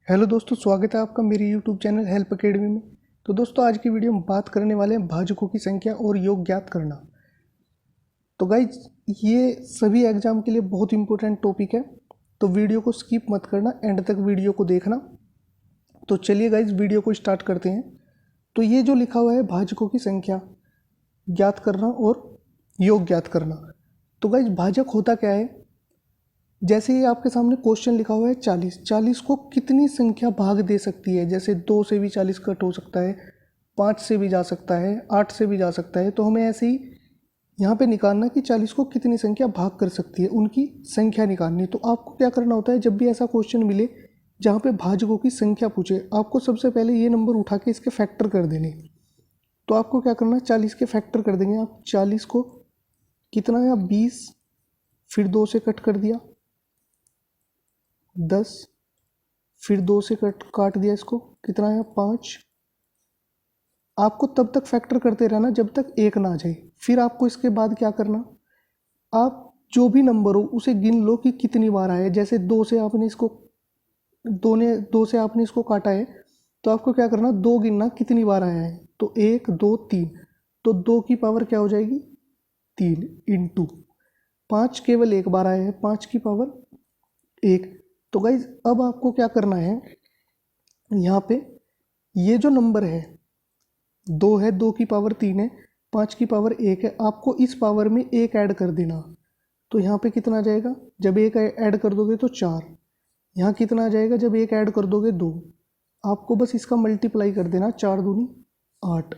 Hello दोस्तों, स्वागत है आपका मेरे यूट्यूब चैनल हेल्प अकेडमी में। तो दोस्तों, आज की वीडियो में बात करने वाले हैं भाजकों की संख्या और योग ज्ञात करना। तो गाइज, ये सभी एग्जाम के लिए बहुत इंपॉर्टेंट टॉपिक है, तो वीडियो को स्किप मत करना, एंड तक वीडियो को देखना। तो चलिए गाइज, वीडियो को स्टार्ट करते हैं। तो ये जो लिखा हुआ है भाजकों की संख्या ज्ञात करना और योग ज्ञात करना, तो गाइज भाजक होता क्या है। जैसे ही आपके सामने क्वेश्चन लिखा हुआ है 40 को कितनी संख्या भाग दे सकती है, जैसे 2 से भी 40 कट हो सकता है, 5 से भी जा सकता है, 8 से भी जा सकता है। तो हमें ऐसे ही यहाँ पे निकालना कि 40 को कितनी संख्या भाग कर सकती है, उनकी संख्या निकालनी। तो आपको क्या करना होता है, जब भी ऐसा क्वेश्चन मिले जहाँ पे भाजकों की संख्या पूछे, आपको सबसे पहले ये नंबर उठा के इसके फैक्टर कर देने। तो आपको क्या करना है, 40 के फैक्टर कर देंगे आप। 40 को कितना है, 20, फिर 2 से कट कर दिया 10, फिर 2 से काट दिया इसको, कितना है 5। आपको तब तक फैक्टर करते रहना जब तक 1 ना आ जाए। फिर आपको इसके बाद क्या करना, आप जो भी नंबर हो उसे गिन लो कि कितनी बार आया है। जैसे 2 से आपने इसको काटा है, तो आपको क्या करना, 2 गिनना कितनी बार आया है। तो 1 2 3, तो 2 की पावर क्या हो जाएगी 3 इंटू 5, केवल एक बार आया है, 5 की पावर 1। तो गाइज, अब आपको क्या करना है, यहाँ पे ये जो नंबर है 2 है, 2 की पावर 3 है, 5 की पावर 1 है, आपको इस पावर में एक ऐड कर देना। तो यहाँ पे कितना आ जाएगा, जब एक ऐड कर दोगे तो 4। यहाँ कितना आ जाएगा, जब एक ऐड कर दोगे 2। आपको बस इसका मल्टीप्लाई कर देना, 4 दूनी 8।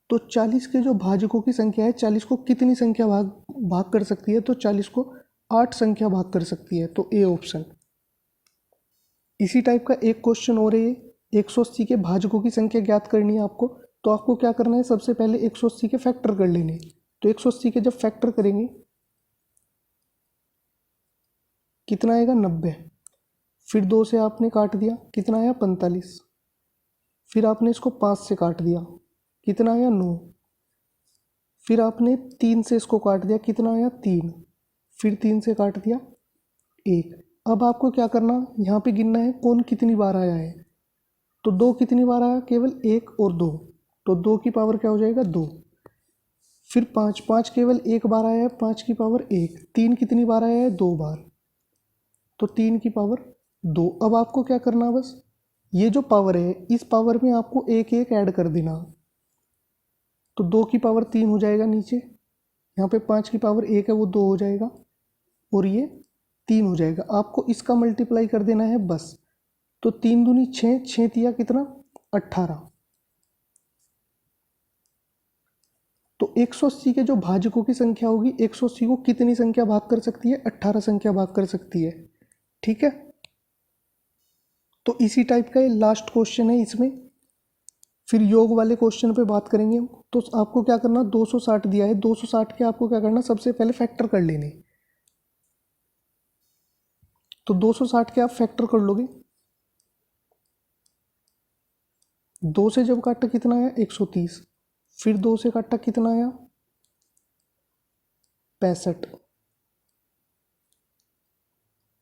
तो 40 के जो भाजकों की संख्या है, 40 को कितनी संख्या भाग भाग कर सकती है, तो 40 को 8 संख्या भाग कर सकती है। तो ए ऑप्शन। इसी टाइप का एक क्वेश्चन और है, 180 के भाजकों की संख्या ज्ञात करनी है आपको। तो आपको क्या करना है, सबसे पहले 180 के फैक्टर कर लेने। तो 180 के जब फैक्टर करेंगे कितना आएगा 90, फिर 2 से आपने काट दिया, कितना आया 45, फिर आपने इसको 5 से काट दिया, कितना आया 9, फिर आपने 3 से इसको काट दिया, कितना आया 3, फिर 3 से काट दिया 1। अब आपको क्या करना, यहाँ पे गिनना है कौन कितनी बार आया है। तो 2 कितनी बार आया, केवल 1 और 2, तो 2 की पावर क्या हो जाएगा 2। फिर 5, 5 केवल एक बार आया है, 5 की पावर 1। 3 कितनी बार आया है, 2 बार, तो 3 की पावर 2। अब आपको क्या करना, बस ये जो पावर है इस पावर में आपको एक एक ऐड कर देना। तो 2 की पावर 3 हो जाएगा नीचे, यहाँ पे 5 की पावर 1 है वो 2 हो जाएगा, और ये 3 हो जाएगा। आपको इसका मल्टीप्लाई कर देना है बस। तो 3 दूनी 6, 6 तिया कितना 18। तो 180 के जो भाजकों की संख्या होगी, 180 को कितनी संख्या भाग कर सकती है, 18 संख्या भाग कर सकती है। ठीक है, तो इसी टाइप का ये लास्ट क्वेश्चन है इसमें। फिर योग वाले क्वेश्चन पे बात करेंगे हम। तो आपको क्या करना, 260 दिया है, 260 के आपको क्या करना, सबसे पहले फैक्टर कर लेने। तो 260 के आप फैक्टर कर लोगे, 2 से जब काटा कितना आया 130, फिर 2 से काटा कितना आया 65,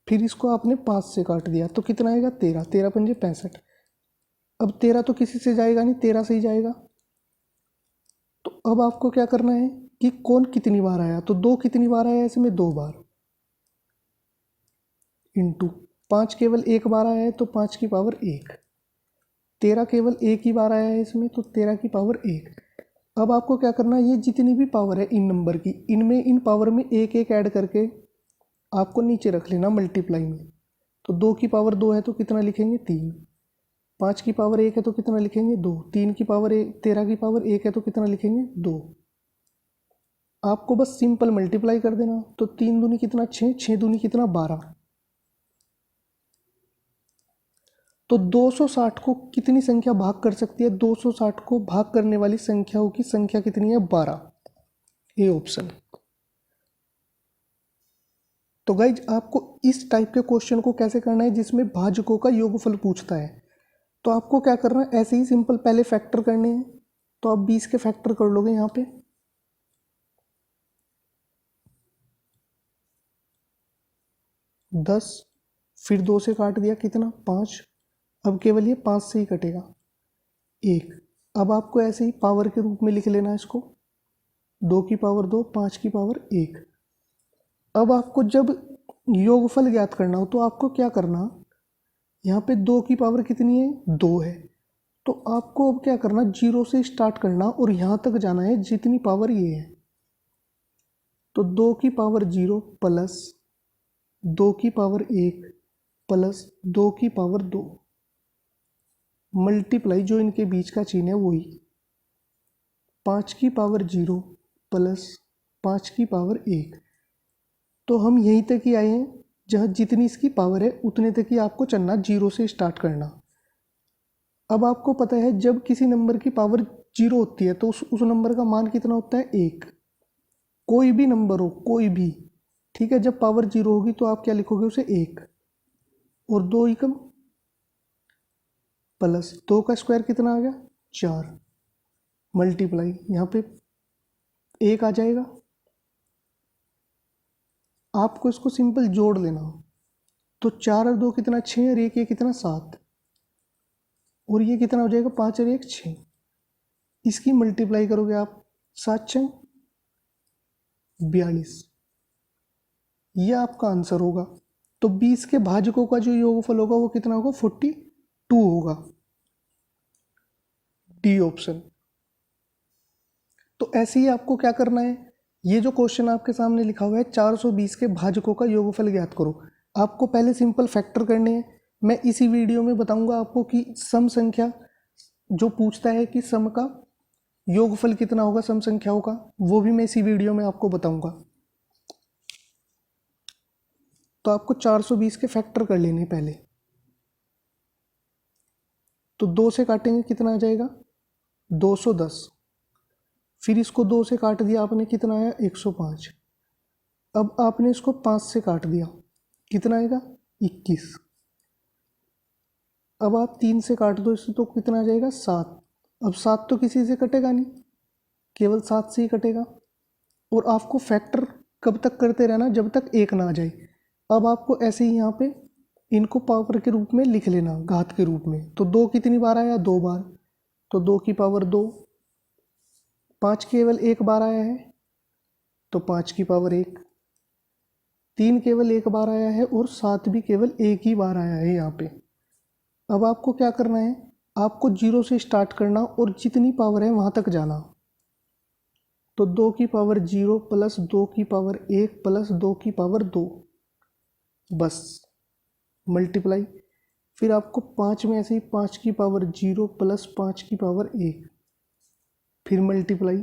फिर इसको आपने 5 से काट दिया तो कितना आएगा 13, 13 पंजे 65। अब 13 तो किसी से जाएगा नहीं, 13 से ही जाएगा। तो अब आपको क्या करना है कि कौन कितनी बार आया, तो 2 कितनी बार आया इसमें 2 बार, इंटू 5 केवल एक बार आया है तो 5 की पावर 1। 13 केवल एक ही बार आया है इसमें, तो 13 की पावर 1। अब आपको क्या करना है, ये जितनी भी पावर है इन नंबर की, इनमें इन पावर में एक एक ऐड करके आपको नीचे रख लेना मल्टीप्लाई में। तो 2 की पावर 2 है तो कितना लिखेंगे 3, 5 की पावर 1 है तो कितना लिखेंगे 2, 3 की पावर 1, 13 की पावर 1 है तो कितना लिखेंगे 2। आपको बस सिंपल मल्टीप्लाई कर देना। तो 3 दूनी कितना 6, 6 दूनी कितना 12। तो 260 को कितनी संख्या भाग कर सकती है, 260 को भाग करने वाली संख्याओं की संख्या कितनी है 12, ये ऑप्शन। तो गाइज, आपको इस टाइप के क्वेश्चन को कैसे करना है जिसमें भाजकों का योगफल पूछता है। तो आपको क्या करना है, ऐसे ही सिंपल पहले फैक्टर करने हैं। तो आप 20 के फैक्टर कर लोगे यहाँ पे, 10, फिर 2 से काट दिया कितना 5, अब केवल ये 5 से ही कटेगा 1। अब आपको ऐसे ही पावर के रूप में लिख लेना है इसको, 2 की पावर 2, 5 की पावर 1। अब आपको जब योगफल ज्ञात करना हो तो आपको क्या करना, यहाँ पे 2 की पावर कितनी है, 2 है। तो आपको अब क्या करना, 0 से स्टार्ट करना और यहाँ तक जाना है जितनी पावर ये है। तो 2 की पावर 0 प्लस 2 की पावर 1 प्लस 2 की पावर 2 मल्टीप्लाई, जो इनके बीच का चिन्ह है वही, 5 की पावर 0 प्लस 5 की पावर 1। तो हम यहीं तक ही आए हैं, जहाँ जितनी इसकी पावर है उतने तक ही आपको चलना, 0 से स्टार्ट करना। अब आपको पता है जब किसी नंबर की पावर 0 होती है तो उस नंबर का मान कितना होता है, 1। कोई भी नंबर हो, कोई भी, ठीक है। जब पावर 0 होगी तो आप क्या लिखोगे उसे, 1 और 2 एकम प्लस 2 का स्क्वायर कितना आ गया, 4 मल्टीप्लाई, यहाँ पे 1 आ जाएगा। आपको इसको सिंपल जोड़ लेना, तो 4 और 2 कितना, 6 और 1 ये कितना, 7 और ये कितना हो जाएगा, 5 और 1 6। इसकी मल्टीप्लाई करोगे आप, 7 6 42, ये आपका आंसर होगा। तो 20 के भाजकों का जो योगफल होगा वो कितना होगा, 42 होगा, डी ऑप्शन। तो ऐसे ही आपको क्या करना है, ये जो क्वेश्चन आपके सामने लिखा हुआ है 420 के भाजकों का योगफल ज्ञात करो, आपको पहले सिंपल फैक्टर करने हैं। मैं इसी वीडियो में बताऊंगा आपको कि सम संख्या जो पूछता है कि सम का योगफल कितना होगा सम संख्याओं का, वो भी मैं इसी वीडियो में आपको बताऊंगा। तो आपको 420 के फैक्टर कर लेने पहले। तो 2 से काटेंगे कितना आ जाएगा, 210। फिर इसको 2 से काट दिया आपने, कितना आया, 105। अब आपने इसको 5 से काट दिया, कितना आएगा, 21। अब आप 3 से काट दो इससे तो कितना आ जाएगा, 7। अब 7 तो किसी से कटेगा नहीं, केवल 7 से ही कटेगा। और आपको फैक्टर कब तक करते रहना, जब तक 1 ना आ जाए। अब आपको ऐसे ही यहाँ पे इनको पावर के रूप में लिख लेना, घात के रूप में। तो 2 कितनी बार आया, 2 बार, तो 2 की पावर 2। 5 केवल 1 बार आया है तो 5 की पावर 1। 3 केवल 1 बार आया है और 7 भी केवल 1 ही बार आया है यहाँ पे। अब आपको क्या करना है, आपको 0 से स्टार्ट करना और जितनी पावर है वहाँ तक जाना। तो 2 की पावर 0 प्लस 2 की पावर 1 प्लस 2 की पावर 2, बस मल्टीप्लाई। फिर आपको 5 में ऐसे ही 5 की पावर 0 प्लस 5 की पावर 1, फिर मल्टीप्लाई।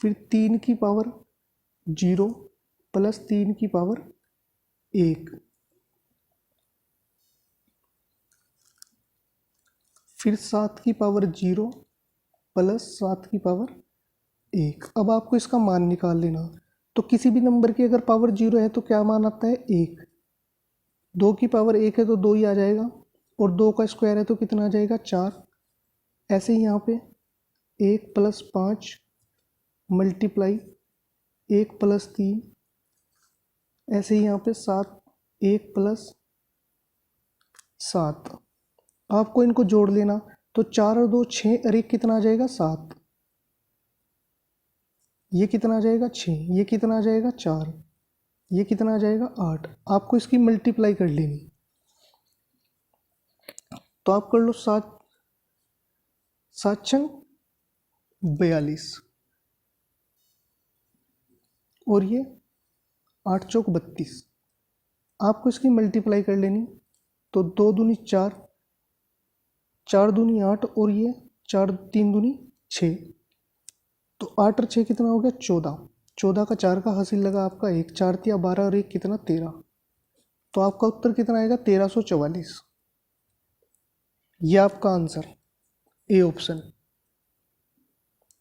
फिर 3 की पावर 0 प्लस 3 की पावर 1, फिर 7 की पावर 0 प्लस 7 की पावर 1। अब आपको इसका मान निकाल लेना। तो किसी भी नंबर की अगर पावर 0 है तो क्या मान आता है, 1। 2 की पावर 1 है तो 2 ही आ जाएगा, और 2 का स्क्वायर है तो कितना आ जाएगा, 4। ऐसे ही यहाँ पे 1 प्लस 5 मल्टीप्लाई 1 प्लस 3, ऐसे ही यहाँ पे 7, 1 प्लस 7। आपको इनको जोड़ लेना, तो 4 और 2 6 और 1 कितना आ जाएगा, 7। ये कितना आ जाएगा, 6। ये कितना आ जाएगा, 4। ये कितना आ जाएगा, 8। आपको इसकी मल्टीप्लाई कर लेनी। तो आप कर लो 7 7 6 42 और ये 8 चौक 32। आपको इसकी मल्टीप्लाई कर लेनी। तो 2 दूनी 4, 4 दूनी 8 और ये 4 3 दूनी 6। तो 8 और 6 कितना हो गया, 14। 14 का 4 का हासिल लगा आपका 1, 4 तिया 12 और 1 कितना, 13। तो आपका उत्तर कितना आएगा, 1344। ये आपका आंसर, ए ऑप्शन।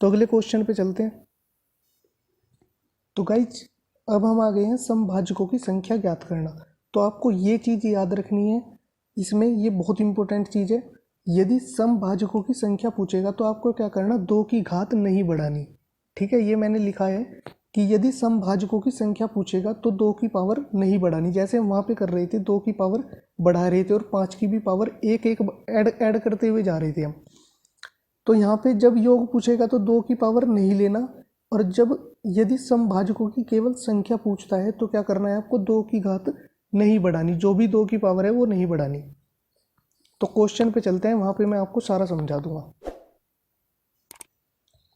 तो अगले क्वेश्चन पे चलते हैं। तो गाइज अब हम आ गए हैं समभाजकों की संख्या ज्ञात करना। तो आपको ये चीज़ याद रखनी है, इसमें ये बहुत इंपॉर्टेंट चीज़ है। यदि समभाजकों की संख्या पूछेगा तो आपको क्या करना, 2 की घात नहीं बढ़ानी। ठीक है, ये मैंने लिखा है कि यदि समभाजकों की संख्या पूछेगा तो 2 की पावर नहीं बढ़ानी, जैसे हम वहाँ पे कर रहे थे 2 की पावर बढ़ा रहे थे और 5 की भी पावर एक एक ऐड करते हुए जा रहे थे हम। तो यहाँ पे जब योग पूछेगा तो 2 की पावर नहीं लेना, और जब यदि समभाजकों की केवल संख्या पूछता है तो क्या करना है आपको, 2 की घात नहीं बढ़ानी, जो भी 2 की पावर है वो नहीं बढ़ानी। तो क्वेश्चन पे चलते हैं, वहाँ पे मैं आपको सारा समझा दूंगा।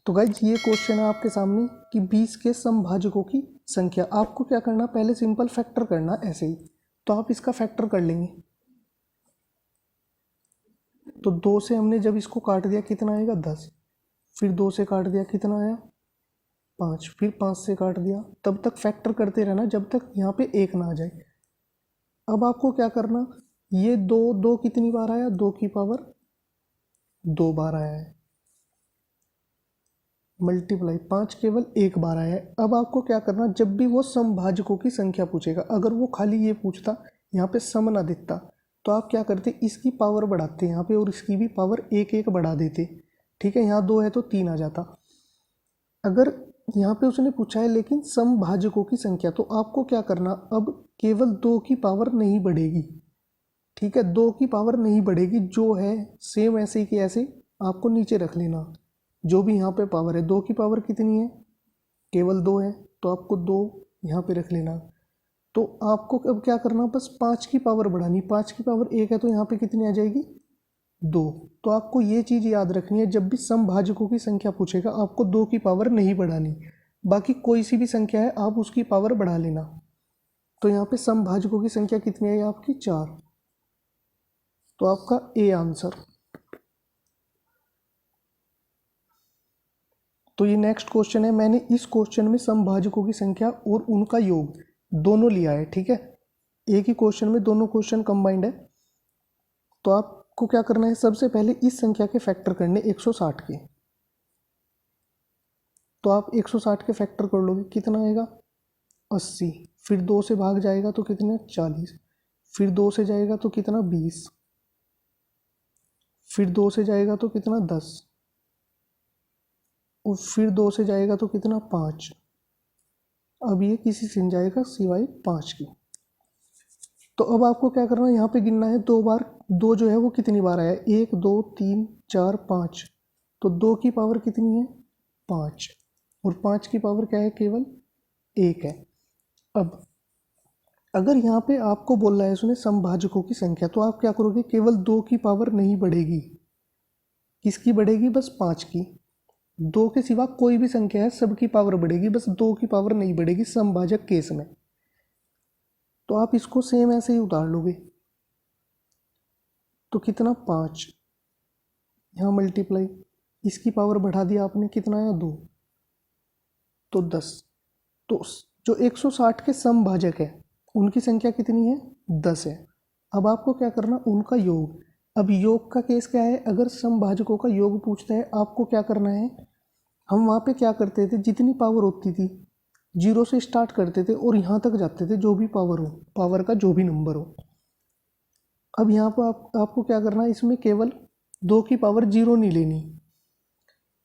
तो गाइज ये क्वेश्चन है आपके सामने कि 20 के समभाजकों की संख्या। आपको क्या करना, पहले सिंपल फैक्टर करना ऐसे ही, तो आप इसका फैक्टर कर लेंगे। तो 2 से हमने जब इसको काट दिया कितना आएगा 10, फिर 2 से काट दिया कितना आया 5, फिर 5 से काट दिया, तब तक फैक्टर करते रहना जब तक यहाँ पे 1 ना आ जाए। अब आपको क्या करना, ये 2 कितनी बार आया, 2 की पावर 2 बार आया है, मल्टीप्लाई 5 केवल 1 बार आया है। अब आपको क्या करना, जब भी वो समभाजकों की संख्या पूछेगा, अगर वो खाली ये पूछता यहाँ पे सम ना दिखता, तो आप क्या करते, इसकी पावर बढ़ाते यहाँ पे और इसकी भी पावर 1 बढ़ा देते। ठीक है, यहाँ 2 है तो 3 आ जाता। अगर यहाँ पे उसने पूछा है लेकिन समभाजकों की संख्या, तो आपको क्या करना, अब केवल 2 की पावर नहीं बढ़ेगी। ठीक है, 2 की पावर नहीं बढ़ेगी, जो है सेम ऐसे ही कि ऐसे आपको नीचे रख लेना। जो भी यहाँ पे पावर है, 2 की पावर कितनी है, केवल 2 है, तो आपको 2 यहाँ पे रख लेना। तो आपको अब क्या करना, बस 5 की पावर बढ़ानी, 5 की पावर 1 है तो यहाँ पे कितनी आ जाएगी 2। तो आपको ये चीज़ याद रखनी है, जब भी समभाजकों की संख्या पूछेगा आपको 2 की पावर नहीं बढ़ानी, बाकी कोई सी भी संख्या है आप उसकी पावर बढ़ा लेना। तो यहाँ पे समभाजकों की संख्या कितनी है आपकी 4, तो आपका ए आंसर। तो ये नेक्स्ट क्वेश्चन है, मैंने इस क्वेश्चन में समभाजकों की संख्या और उनका योग दोनों लिया है। ठीक है, एक ही क्वेश्चन में दोनों क्वेश्चन कंबाइंड है। तो आपको क्या करना है, सबसे पहले इस संख्या के फैक्टर करने 160 के। तो आप 160 के फैक्टर कर लोगे, कितना आएगा 80, फिर 2 से भाग जाएगा तो कितना 40, फिर 2 से जाएगा तो कितना 20, फिर 2 से जाएगा तो कितना 10, और फिर 2 से जाएगा तो कितना 5। अब ये किसी से नहीं जाएगा सिवाय 5 की। तो अब आपको क्या करना है, यहाँ पे गिनना है 2 बार, 2 जो है वो कितनी बार आया, 1 2 3 4 5, तो 2 की पावर कितनी है 5, और 5 की पावर क्या है, केवल 1 है। अब अगर यहाँ पे आपको बोल रहा है उसने समभाजकों की संख्या, तो आप क्या करोगे, केवल 2 की पावर नहीं बढ़ेगी, किसकी बढ़ेगी, बस 5 की। 2 के सिवा कोई भी संख्या है सबकी पावर बढ़ेगी, बस 2 की पावर नहीं बढ़ेगी समभाजक केस में। तो आप इसको सेम ऐसे ही उतार लोगे, तो कितना 5, यहाँ मल्टीप्लाई, इसकी पावर बढ़ा दिया आपने, कितना आया 2, तो 10। तो जो 160 के समभाजक है उनकी संख्या कितनी है 10 है। अब आपको क्या करना, उनका योग। अब योग का केस क्या है, अगर समभाजकों का योग पूछता है आपको क्या करना है, हम वहाँ पे क्या करते थे, जितनी पावर होती थी 0 से स्टार्ट करते थे और यहाँ तक जाते थे, जो भी पावर हो, पावर का जो भी नंबर हो। अब यहाँ पर आपको क्या करना है, इसमें केवल 2 की पावर 0 नहीं लेनी,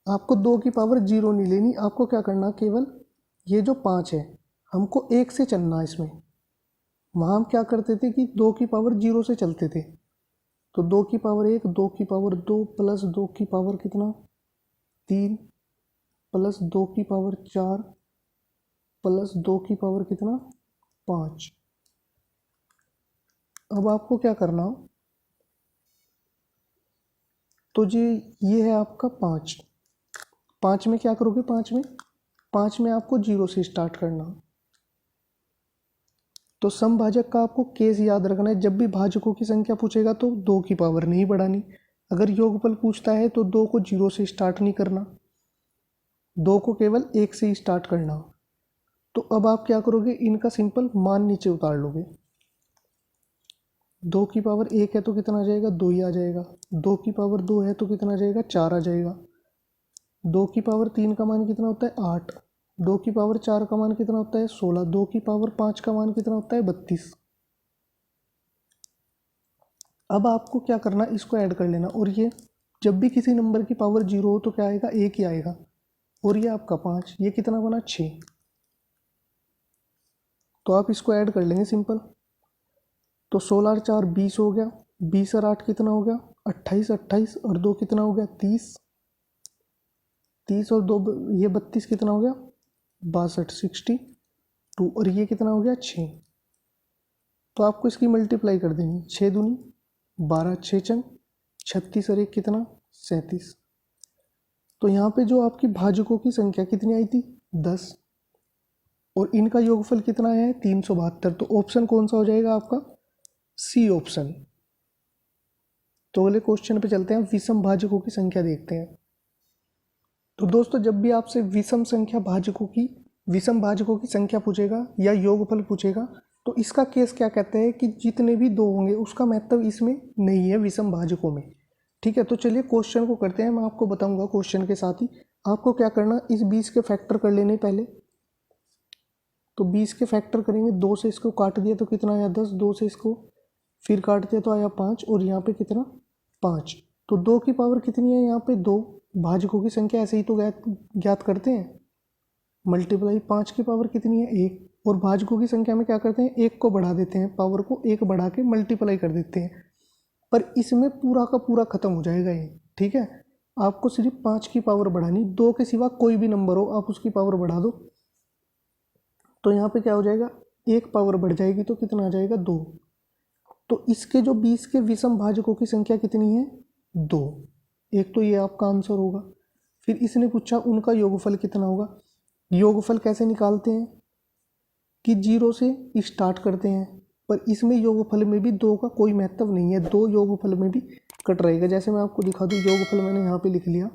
आपको 2 की पावर 0 नहीं लेनी, आपको क्या करना, केवल ये जो 5 है हमको 1 से चलना है इसमें। वहाँ हम क्या करते थे कि 2 की पावर 0 से चलते थे, तो 2 की पावर 1, 2 की पावर 2, प्लस 2 की पावर कितना 3, प्लस 2 की पावर 4, प्लस 2 की पावर कितना 5। अब आपको क्या करना, तो जी ये है आपका 5, 5 में क्या करोगे, 5 में आपको 0 से स्टार्ट करना। तो समभाजक का आपको केस याद रखना है, जब भी भाजकों की संख्या पूछेगा तो 2 की पावर नहीं बढ़ानी, अगर योगफल पूछता है तो 2 को 0 से स्टार्ट नहीं करना, 2 को केवल 1 से ही स्टार्ट करना। तो अब आप क्या करोगे, इनका सिंपल मान नीचे उतार लोगे। 2 की पावर 1 है तो कितना आ जाएगा 2 ही आ जाएगा, 2 की पावर 2 है तो कितना आ जाएगा 4 आ जाएगा, 2 की पावर 3 का मान कितना होता है 8, 2 की पावर 4 का मान कितना होता है 16, 2 की पावर 5 का मान कितना होता है 32। अब आपको क्या करना, इसको ऐड कर लेना, और ये जब भी किसी नंबर की पावर 0 हो तो क्या आएगा 1 ही आएगा, और ये आपका 5, ये कितना बना 6। तो आप इसको ऐड कर लेंगे सिंपल। तो 16 और 4 20 हो गया, 20 और 8 कितना हो गया 28, 28 और 2 कितना हो गया 30, 30 और 2 ये 32 कितना हो गया 62, 62 और ये कितना हो गया 6। तो आपको इसकी मल्टीप्लाई कर देनी, 6 दूनी 12, 6 चंग 36 और 1 कितना 37। तो यहाँ पे जो आपकी भाजकों की संख्या कितनी आई थी 10 और इनका योगफल कितना आया है 372। तो ऑप्शन कौन सा हो जाएगा आपका सी ऑप्शन। तो अगले क्वेश्चन पे चलते हैं, विषम भाजकों की संख्या देखते हैं। तो दोस्तों जब भी आपसे विषम भाजकों की संख्या पूछेगा या योगफल पूछेगा तो इसका केस क्या कहते हैं कि जितने भी दो होंगे उसका महत्व इसमें नहीं है विषम भाजकों में। ठीक है, तो चलिए क्वेश्चन को करते हैं। मैं आपको बताऊंगा क्वेश्चन के साथ ही आपको क्या करना, इस 20 के फैक्टर कर लेने पहले। तो 20 के फैक्टर करेंगे, 2 से इसको काट दिया तो कितना आया 10, 2 से इसको फिर काट दिया तो आया 5 और यहाँ पे कितना 5। तो 2 की पावर कितनी है यहाँ पे 2। भाजकों की संख्या ऐसे ही तो ज्ञात करते हैं, मल्टीप्लाई 5 की पावर कितनी है 1। और भाजकों की संख्या में क्या करते हैं 1 को बढ़ा देते हैं, पावर को 1 बढ़ा के मल्टीप्लाई कर देते हैं। पर इसमें पूरा का पूरा खत्म हो जाएगा ये। ठीक है, आपको सिर्फ 5 की पावर बढ़ानी, 2 के सिवा कोई भी नंबर हो आप उसकी पावर बढ़ा दो। तो यहाँ पे क्या हो जाएगा 1 पावर बढ़ जाएगी तो कितना आ जाएगा 2। तो इसके जो 20 के विषम भाजकों की संख्या कितनी है 2। एक तो ये आपका आंसर होगा। फिर इसने पूछा उनका योगफल कितना होगा। योगफल कैसे निकालते हैं कि 0 से स्टार्ट करते हैं, पर इसमें योगफल में भी 2 का कोई महत्व नहीं है, 2 योगफल में भी कट रहेगा। जैसे मैं आपको दिखा दूँ, योगफल मैंने यहाँ पे लिख लिया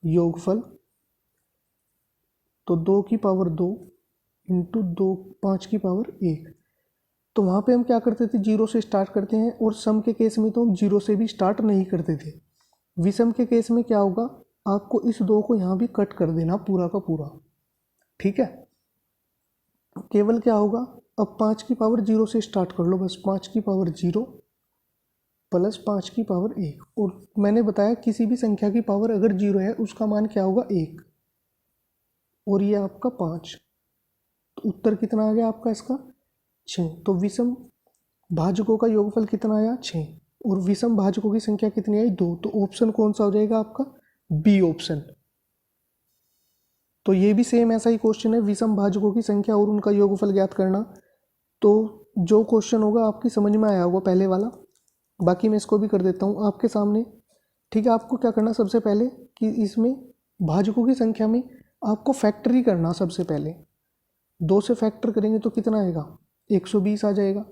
योगफल, तो 2 की पावर 2 इंटू 2 5 की पावर 1। तो वहाँ पे हम क्या करते थे 0 से स्टार्ट करते हैं, और सम के केस में तो हम 0 से भी स्टार्ट नहीं करते थे। विषम के केस में क्या होगा, आपको इस 2 को यहाँ भी कट कर देना पूरा का पूरा। ठीक है, केवल क्या होगा अब 5 की पावर 0 से स्टार्ट कर लो, बस 5 की पावर 0 प्लस 5 की पावर 1। और मैंने बताया किसी भी संख्या की पावर अगर 0 है उसका मान क्या होगा 1, और ये आपका 5। तो उत्तर कितना आ गया आपका इसका 6। तो विषम भाजकों का योगफल कितना आया 6, और विषम भाजकों की संख्या कितनी आई 2। तो ऑप्शन कौन सा हो जाएगा आपका बी ऑप्शन। तो ये भी सेम ऐसा ही क्वेश्चन है, विषम भाजकों की संख्या और उनका योगफल ज्ञात करना। तो जो क्वेश्चन होगा आपकी समझ में आया होगा पहले वाला, बाकी मैं इसको भी कर देता हूँ आपके सामने। ठीक है, आपको क्या करना सबसे पहले कि इसमें भाजकों की संख्या में आपको फैक्टरी करना। सबसे पहले 2 से फैक्टर करेंगे तो कितना आएगा 120 आ जाएगा।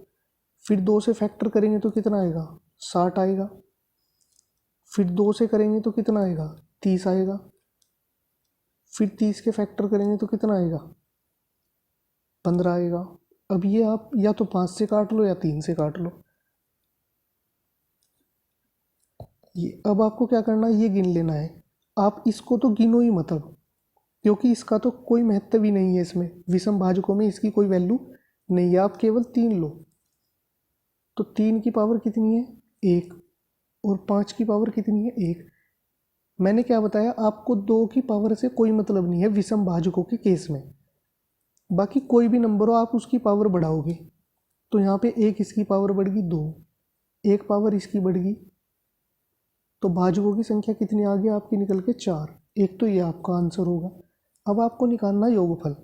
फिर 2 से फैक्टर करेंगे तो कितना आएगा 60 आएगा। फिर 2 से करेंगे तो कितना आएगा 30 आएगा। फिर 30 के फैक्टर करेंगे तो कितना आएगा 15 आएगा। अब ये आप या तो 5 से काट लो या 3 से काट लो। ये अब आपको क्या करना है ये गिन लेना है। आप इसको तो गिनो ही मत अब, क्योंकि इसका तो कोई महत्व ही नहीं है इसमें, विषम भाजकों में इसकी कोई वैल्यू नहीं है। आप केवल 3 लो, तो 3 की पावर कितनी है 1, और 5 की पावर कितनी है 1। मैंने क्या बताया आपको 2 की पावर से कोई मतलब नहीं है विषम भाजकों के केस में। बाकी कोई भी नंबर हो आप उसकी पावर बढ़ाओगे, तो यहाँ पे 1 इसकी पावर बढ़ गई 2, 1 पावर इसकी बढ़ गई, तो भाजकों की संख्या कितनी आ गई आपकी निकल के 4। एक तो ये आपका आंसर होगा। अब आपको निकालना योगफल।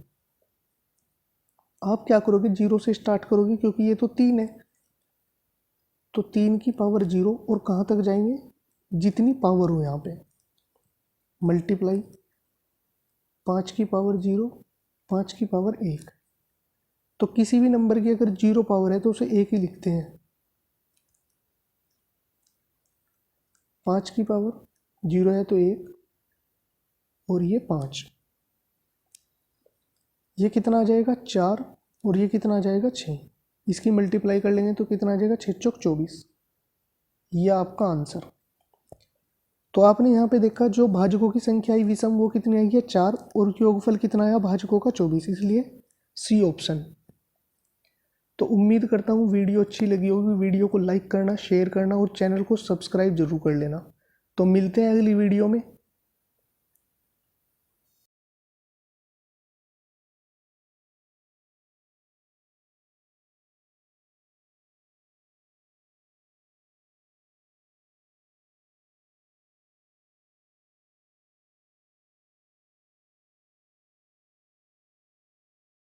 आप क्या करोगे 0 से स्टार्ट करोगे, क्योंकि ये तो 3 है, तो 3 की पावर 0 और कहाँ तक जाएंगे जितनी पावर हो यहाँ पे, मल्टीप्लाई 5 की पावर 0 5 की पावर 1। तो किसी भी नंबर की अगर 0 पावर है तो उसे 1 ही लिखते हैं। 5 की पावर 0 है तो 1, और ये 5, ये कितना आ जाएगा 4, और ये कितना आ जाएगा 6। इसकी मल्टीप्लाई कर लेंगे तो कितना आ जाएगा 6 चौक 24। ये आपका आंसर। तो आपने यहाँ पे देखा जो भाजकों की संख्या आई विषम वो कितनी आई है 4, और योगफल कितना आया भाजकों का 24, इसलिए सी ऑप्शन। तो उम्मीद करता हूँ वीडियो अच्छी लगी होगी। वीडियो को लाइक करना, शेयर करना और चैनल को सब्सक्राइब जरूर कर लेना। तो मिलते हैं अगली वीडियो में।